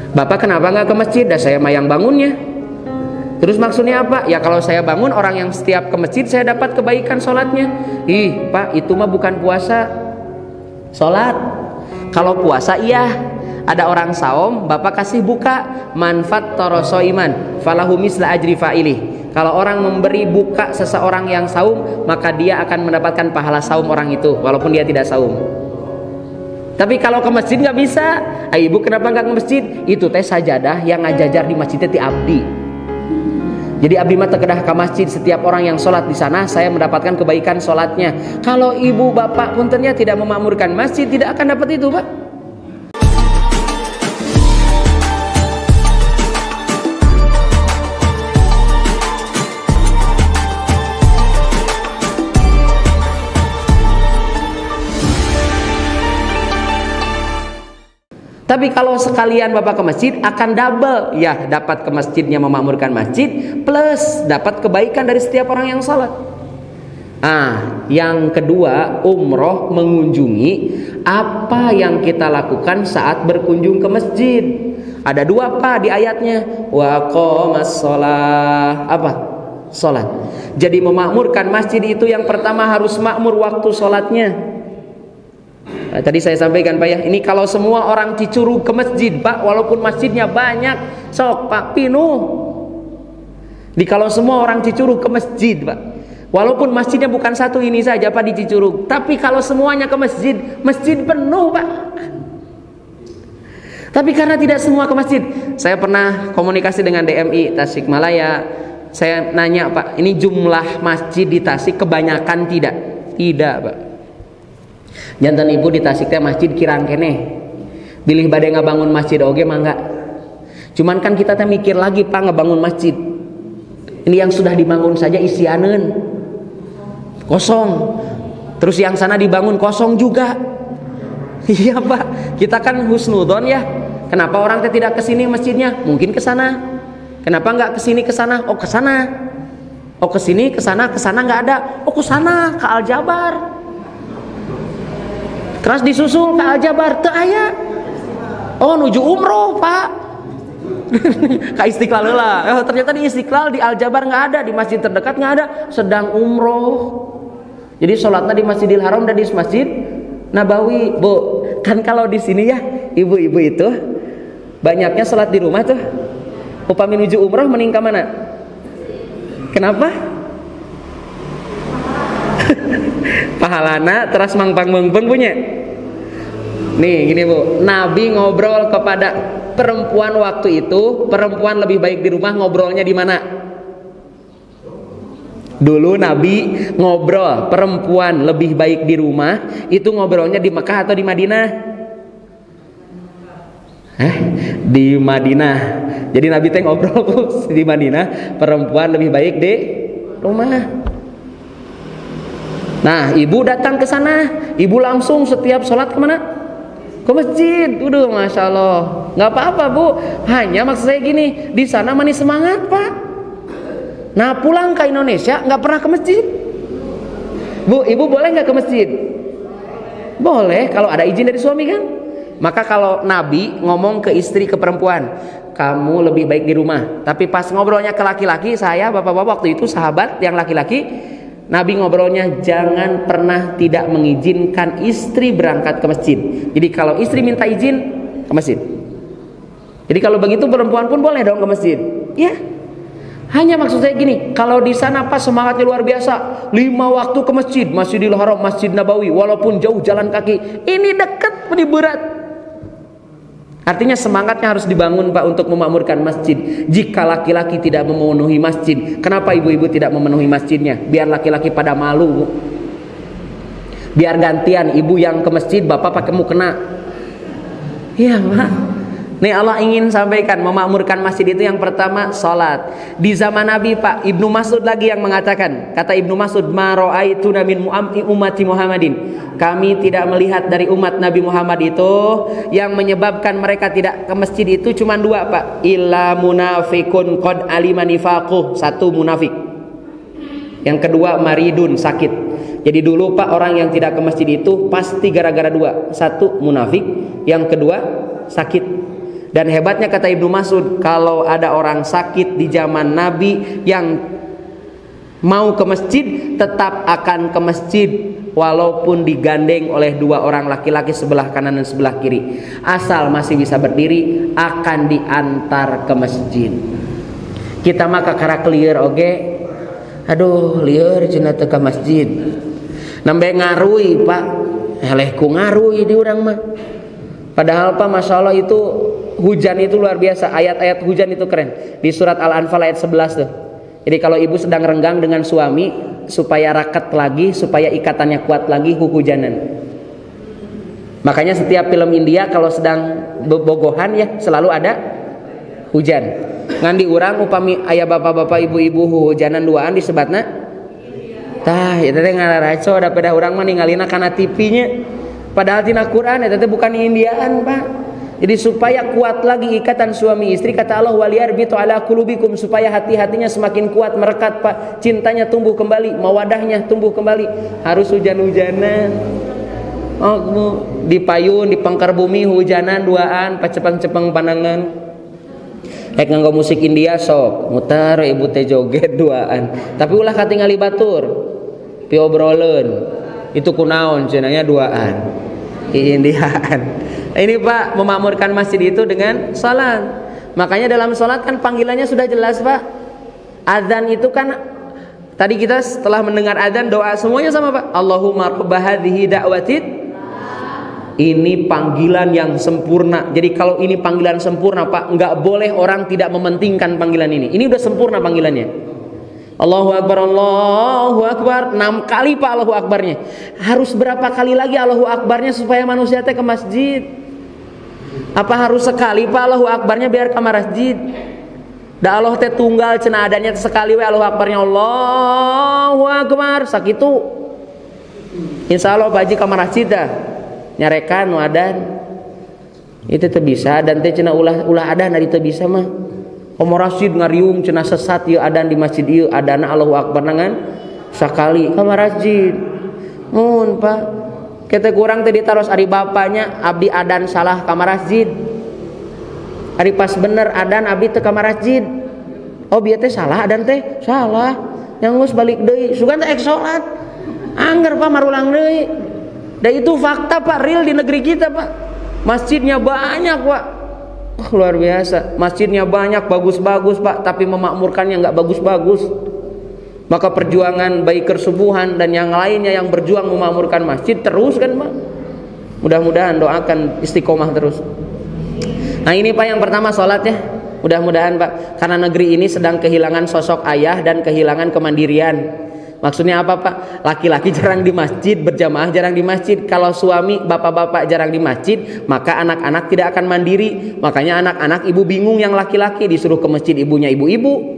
Bapak kenapa nggak ke masjid? Dah saya mah yang bangunnya. Terus maksudnya apa? Ya kalau saya bangun, orang yang setiap ke masjid saya dapat kebaikan sholatnya. Ih Pak, itu mah bukan puasa, sholat. Kalau puasa iya, ada orang saum, Bapak kasih buka, manfaat toroso iman falahu misla ajri fa'ilih. Kalau orang memberi buka seseorang yang saum, maka dia akan mendapatkan pahala saum orang itu walaupun dia tidak saum. Tapi kalau ke masjid nggak bisa. Ibu kenapa nggak ke masjid? Itu teh sajadah yang ngajajar di masjid ti abdi. Jadi abdi mah kedah ke masjid, setiap orang yang sholat di sana saya mendapatkan kebaikan sholatnya. Kalau ibu bapak puntennya tidak memakmurkan masjid, tidak akan dapat itu Pak. Tapi kalau sekalian Bapak ke masjid akan double, ya dapat ke masjidnya memakmurkan masjid plus dapat kebaikan dari setiap orang yang sholat. Yang kedua, umroh mengunjungi apa yang kita lakukan saat berkunjung ke masjid. Ada dua Pak di ayatnya. Wa qomas sholah. Apa? Sholat. Jadi memakmurkan masjid itu yang pertama harus makmur waktu sholatnya. Tadi saya sampaikan Pak ya, ini kalau semua orang Cicurug ke masjid Pak, walaupun masjidnya banyak, sok Pak pinuh. Kalau semua orang Cicurug ke masjid Pak, walaupun masjidnya bukan satu ini saja Pak di Cicurug, tapi kalau semuanya ke masjid, masjid penuh Pak. Tapi karena tidak semua ke masjid, saya pernah komunikasi dengan DMI Tasikmalaya. Saya nanya Pak, ini jumlah masjid di Tasik kebanyakan tidak? Tidak Pak. Jantan ibu di Tasik teh masjid kirang keneh. Bilih bade ngabangun masjid oge mangga. Cuman kan kita teh mikir lagi Pak ngebangun masjid. Ini yang sudah dibangun saja isianeun. Kosong. Terus yang sana dibangun kosong juga. Iya Pak, kita kan husnudon ya. Kenapa orang teh tidak ke sini masjidnya? Mungkin ke sana. Kenapa enggak ke sini ke sana? Oh ke sana. Oh ke sini ke sana enggak ada. Oh ke sana ke Aljabar. Terus disusul ke Aljabar teu aya. Oh nuju umroh Pak. Ke Istiqlal lah. Ternyata di Istiqlal di Aljabar nggak ada, di masjid terdekat nggak ada, sedang umroh. Jadi sholatnya di Masjidil Haram dan di Masjid Nabawi. Bu, kan kalau di sini ya ibu-ibu itu banyaknya sholat di rumah tuh. Upami nuju umroh mending ke mana? Kenapa? Pahalana teras mangpang-mangpeng punya. Nih gini Bu, Nabi ngobrol kepada perempuan waktu itu, perempuan lebih baik di rumah, ngobrolnya di mana? Dulu Nabi ngobrol perempuan lebih baik di rumah, itu ngobrolnya di Mekah atau di Madinah? Di Madinah. Jadi Nabi teh ngobrol di Madinah, perempuan lebih baik di rumah. Nah, ibu datang ke sana, ibu langsung setiap sholat kemana? Ke masjid. Udah, masya Allah, nggak apa-apa Bu. Hanya maksud saya gini, di sana manis semangat Pak. Nah, pulang ke Indonesia nggak pernah ke masjid. Bu, ibu boleh nggak ke masjid? Boleh, kalau ada izin dari suami kan. Maka kalau Nabi ngomong ke istri, ke perempuan, kamu lebih baik di rumah. Tapi pas ngobrolnya ke laki-laki, saya bapak-bapak waktu itu sahabat yang laki-laki, Nabi ngobrolnya jangan pernah tidak mengizinkan istri berangkat ke masjid. Jadi kalau istri minta izin ke masjid. Jadi kalau begitu perempuan pun boleh dong ke masjid. Ya. Hanya maksud saya gini, kalau di sana pas semangatnya luar biasa, 5 waktu ke masjid, Masjidil Haram, Masjid Nabawi, walaupun jauh jalan kaki, ini dekat, ini berat. Artinya semangatnya harus dibangun Pak untuk memakmurkan masjid. Jika laki-laki tidak memenuhi masjid, kenapa ibu-ibu tidak memenuhi masjidnya? Biar laki-laki pada malu. Biar gantian ibu yang ke masjid, bapak pakai mukena. Iya Pak. Nih Allah ingin sampaikan memakmurkan masjid itu yang pertama sholat. Di zaman Nabi Pak, Ibnu Mas'ud lagi yang mengatakan, kata Ibnu Mas'ud, ma ra'aituna min ummati Muhammadin. Kami tidak melihat dari umat Nabi Muhammad itu yang menyebabkan mereka tidak ke masjid itu cuma 2 Pak. Illa munafikun qad alima nifaquh. 1 munafik. Yang kedua maridun, sakit. Jadi dulu Pak orang yang tidak ke masjid itu pasti gara-gara 2. 1 munafik, yang kedua sakit. Dan hebatnya kata Ibnu Mas'ud, kalau ada orang sakit di zaman Nabi yang mau ke masjid, tetap akan ke masjid walaupun digandeng oleh dua orang laki-laki sebelah kanan dan sebelah kiri. Asal masih bisa berdiri, akan diantar ke masjid. Kita mah kakara clear oge. Aduh, lieur cenah teu ka masjid. Nambe ngarui, Pak. Eleh ku ngarui di urang mah. Padahal Pak, Masya Allah itu hujan itu luar biasa. Ayat-ayat hujan itu keren. Di surat Al-Anfal ayat 11 tuh. Jadi kalau ibu sedang renggang dengan suami, supaya raket lagi, supaya ikatannya kuat lagi, hujanan. Makanya setiap film India kalau sedang bogohan ya selalu ada hujan. Ngan di urang upami ayah bapak-bapak ibu-ibu hujanan duaan disebatna tah eta teh ngararaco da peda urang mah ningalina kana TV-nya. Padahal tina Quran eta teh bukan Indiaan, Pak. Jadi supaya kuat lagi ikatan suami istri, kata Allah, waliyarbitu ala qulubikum, supaya hati-hatinya semakin kuat merekat, Pak. Cintanya tumbuh kembali, mawadahnya tumbuh kembali. Harus hujan-hujanan. Oh, di payun, di pangkar bumi hujanan duaan, pacepeng-cepeng pandangan. Kayak nganggo musik India sok, muter ibu teh joget duaan. Tapi ulah katingali batur. Piobroleun. Itu kunaon cenanya duaan. Indiaan. Ini Pak, memakmurkan masjid itu dengan salat. Makanya dalam salat kan panggilannya sudah jelas, Pak. Adzan itu kan tadi kita setelah mendengar adzan doa semuanya sama, Pak. Allahumma rabb hadhihi da'watid. Ini panggilan yang sempurna. Jadi kalau ini panggilan sempurna, Pak, enggak boleh orang tidak mementingkan panggilan ini. Ini udah sempurna panggilannya. Allahu Akbar, Allahu Akbar. 6 kali, Pak, Allahu Akbarnya. Harus berapa kali lagi Allahu Akbarnya supaya manusia teh ke masjid? Apa harus sekali, Pak, Allahu Akbarnya biar ke masjid? Da Allah teh tunggal cenah adanya sekali we Allahu Akbarnya Allahu Akbar sakitu. Insyaallah Pak Haji ka masjid dah nyarekan wadan. Itu teh bisa dan teh cenah ulah adan ari teu bisa mah. Omor rasid ngariung cenah sesat ieu adan di masjid ieu adana Allahu Akbar nangan sakali ka masjid. Mun Pak, kita kurang teh ditaros ari bapanya abdi adan salah ka masjid. Ari pas bener adan abdi teu ka masjid. Oh bieu teh salah adan teh? Salah. Nyanggus balik deui. Sugan teh ek salat. Angger Pak marulang deui. Dan itu fakta Pak, real di negeri kita Pak. Masjidnya banyak Pak. Luar biasa, masjidnya banyak, bagus-bagus Pak, tapi memakmurkannya nggak bagus-bagus. Maka perjuangan baik kesubuhan dan yang lainnya yang berjuang memakmurkan masjid terus kan Pak. Mudah-mudahan doakan istiqomah terus. Nah ini Pak yang pertama sholat ya. Mudah-mudahan Pak, karena negeri ini sedang kehilangan sosok ayah dan kehilangan kemandirian. Maksudnya apa Pak? Laki-laki jarang di masjid, berjamaah jarang di masjid. Kalau suami, bapak-bapak jarang di masjid, maka anak-anak tidak akan mandiri. Makanya anak-anak ibu bingung yang laki-laki disuruh ke masjid ibunya ibu-ibu.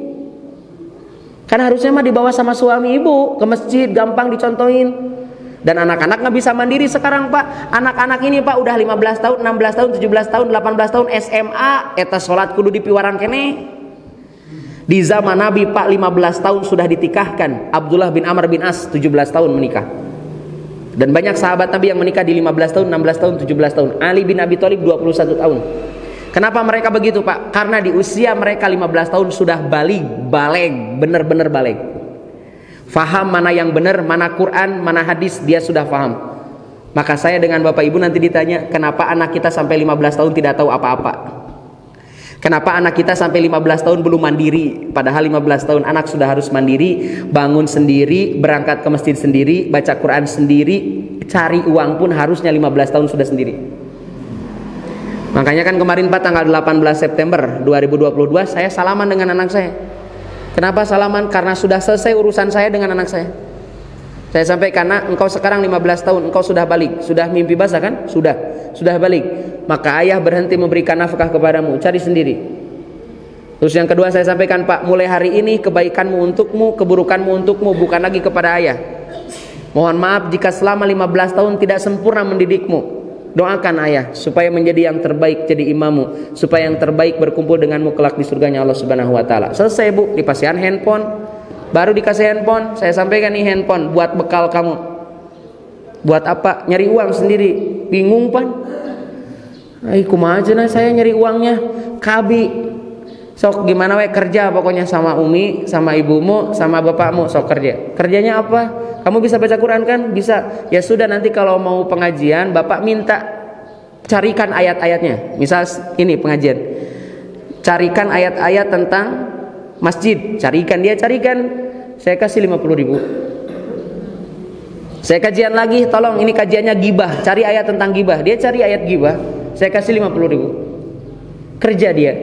Kan harusnya mah dibawa sama suami ibu ke masjid, gampang dicontohin. Dan anak-anak nggak bisa mandiri sekarang Pak. Anak-anak ini Pak udah 15 tahun, 16 tahun, 17 tahun, 18 tahun SMA, eta sholat kudu dipiwaran kene. Di zaman Nabi Pak 15 tahun sudah ditikahkan. Abdullah bin Amr bin As 17 tahun menikah. Dan banyak sahabat Nabi yang menikah di 15 tahun, 16 tahun, 17 tahun. Ali bin Abi Thalib 21 tahun. Kenapa mereka begitu Pak? Karena di usia mereka 15 tahun sudah balig, benar-benar balig. Faham mana yang benar, mana Quran, mana hadis, dia sudah faham. Maka saya dengan Bapak Ibu nanti ditanya, kenapa anak kita sampai 15 tahun tidak tahu apa-apa? Kenapa anak kita sampai 15 tahun belum mandiri? Padahal 15 tahun anak sudah harus mandiri, bangun sendiri, berangkat ke masjid sendiri, baca Quran sendiri, cari uang pun harusnya 15 tahun sudah sendiri. Makanya kan kemarin Pak tanggal 18 September 2022 saya salaman dengan anak saya. Kenapa salaman? Karena sudah selesai urusan saya dengan anak saya. Saya sampaikan, nak, engkau sekarang 15 tahun, engkau sudah balik, sudah mimpi basah kan? Sudah balik. Maka ayah berhenti memberikan nafkah kepadamu, cari sendiri. Terus yang kedua saya sampaikan, Pak, mulai hari ini kebaikanmu untukmu, keburukanmu untukmu, bukan lagi kepada ayah. Mohon maaf jika selama 15 tahun tidak sempurna mendidikmu. Doakan ayah supaya menjadi yang terbaik, jadi imammu, supaya yang terbaik berkumpul denganmu kelak di surganya Allah Subhanahu wa taala. Selesai Bu, dipasihan handphone. Baru dikasih handphone, saya sampaikan nih handphone buat bekal kamu. Buat apa? Nyari uang sendiri. Bingung Pan. kumaha aja nah saya nyari uangnya kabi. Sok gimana we kerja pokoknya sama umi, sama ibumu, sama bapakmu sok kerja. Kerjanya apa? Kamu bisa baca Quran kan? Bisa. Ya sudah nanti kalau mau pengajian bapak minta carikan ayat-ayatnya. Misal ini pengajian. Carikan ayat-ayat tentang masjid. Carikan, dia carikan. Saya kasih 50.000. Saya kajian lagi, tolong ini kajiannya gibah. Cari ayat tentang gibah. Dia cari ayat gibah. Saya kasih 50.000. Kerja dia.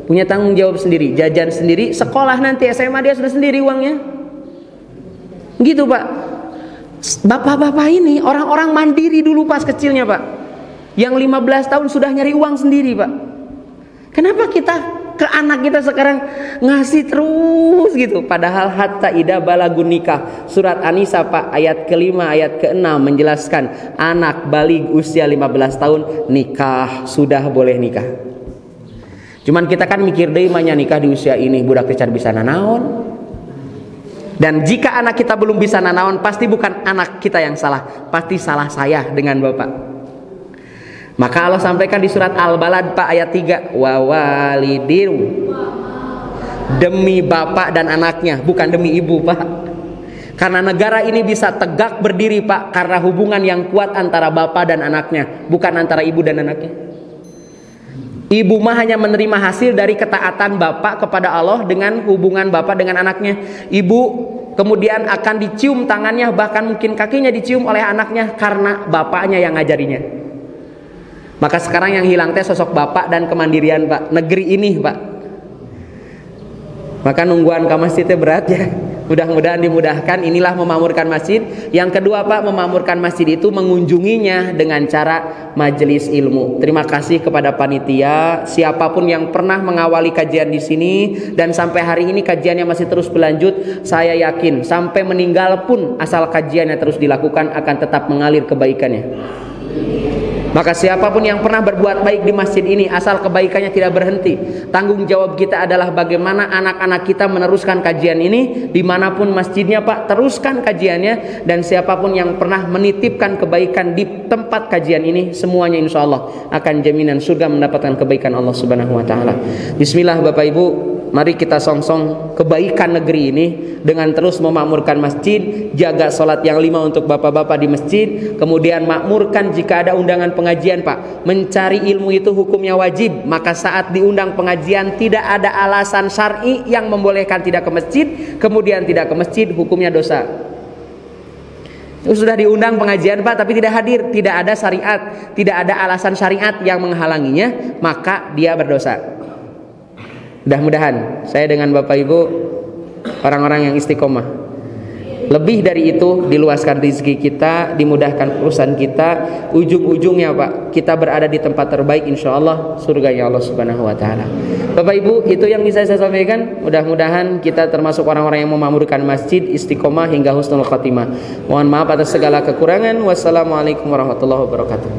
Punya tanggung jawab sendiri, jajan sendiri, sekolah nanti SMA dia sudah sendiri uangnya. Gitu Pak. Bapak-bapak ini orang-orang mandiri dulu pas kecilnya Pak. Yang 15 tahun sudah nyari uang sendiri Pak. Kenapa kita ke anak kita sekarang ngasih terus gitu? Padahal hatta ida balagun nikah. Surat An-Nisa Pak ayat ke-5 ayat ke-6 menjelaskan anak balig usia 15 tahun nikah, sudah boleh nikah. Cuman kita kan mikir deh manya nikah di usia ini budak tecar bisa nanaon. Dan jika anak kita belum bisa nanaon, pasti bukan anak kita yang salah, pasti salah saya dengan bapak. Maka Allah sampaikan di surat Al-Balad Pak ayat 3, wa walidin, demi bapak dan anaknya, bukan demi ibu Pak. Karena negara ini bisa tegak berdiri Pak karena hubungan yang kuat antara bapak dan anaknya, bukan antara ibu dan anaknya. Ibu mah hanya menerima hasil dari ketaatan bapak kepada Allah dengan hubungan bapak dengan anaknya. Ibu kemudian akan dicium tangannya, bahkan mungkin kakinya dicium oleh anaknya karena bapaknya yang ngajarinya. Maka sekarang yang hilang teh sosok bapak dan kemandirian Pak. Negeri ini Pak. Maka nungguan ke masjid teh berat ya. Mudah-mudahan dimudahkan. Inilah memakmurkan masjid. Yang kedua Pak, memakmurkan masjid itu mengunjunginya dengan cara majelis ilmu. Terima kasih kepada panitia, siapapun yang pernah mengawali kajian di sini dan sampai hari ini kajiannya masih terus berlanjut. Saya yakin sampai meninggal pun asal kajiannya terus dilakukan akan tetap mengalir kebaikannya. Maka siapapun yang pernah berbuat baik di masjid ini, asal kebaikannya tidak berhenti. Tanggung jawab kita adalah bagaimana anak-anak kita meneruskan kajian ini dimanapun masjidnya Pak, teruskan kajiannya. Dan siapapun yang pernah menitipkan kebaikan di tempat kajian ini, semuanya insya Allah akan jaminan surga mendapatkan kebaikan Allah Subhanahu Wa Taala. Bismillah Bapak Ibu, mari kita songsong kebaikan negeri ini dengan terus memakmurkan masjid, jaga sholat yang 5 untuk bapak-bapak di masjid, kemudian makmurkan jika ada undangan pengajian Pak. Mencari ilmu itu hukumnya wajib, maka saat diundang pengajian tidak ada alasan syar'i yang membolehkan tidak ke masjid, kemudian tidak ke masjid, hukumnya dosa. Sudah diundang pengajian Pak tapi tidak hadir, tidak ada syariat, tidak ada alasan syariat yang menghalanginya, maka dia berdosa. Mudah-mudahan saya dengan Bapak Ibu orang-orang yang istiqomah. Lebih dari itu, diluaskan rezeki kita, dimudahkan urusan kita, ujung-ujungnya Pak, kita berada di tempat terbaik insya Allah, surganya Allah Subhanahu Wa Taala. Bapak Ibu, itu yang bisa saya sampaikan. Mudah-mudahan kita termasuk orang-orang yang memakmurkan masjid, istiqomah hingga husnul khotimah. Mohon maaf atas segala kekurangan. Wassalamualaikum warahmatullahi wabarakatuh.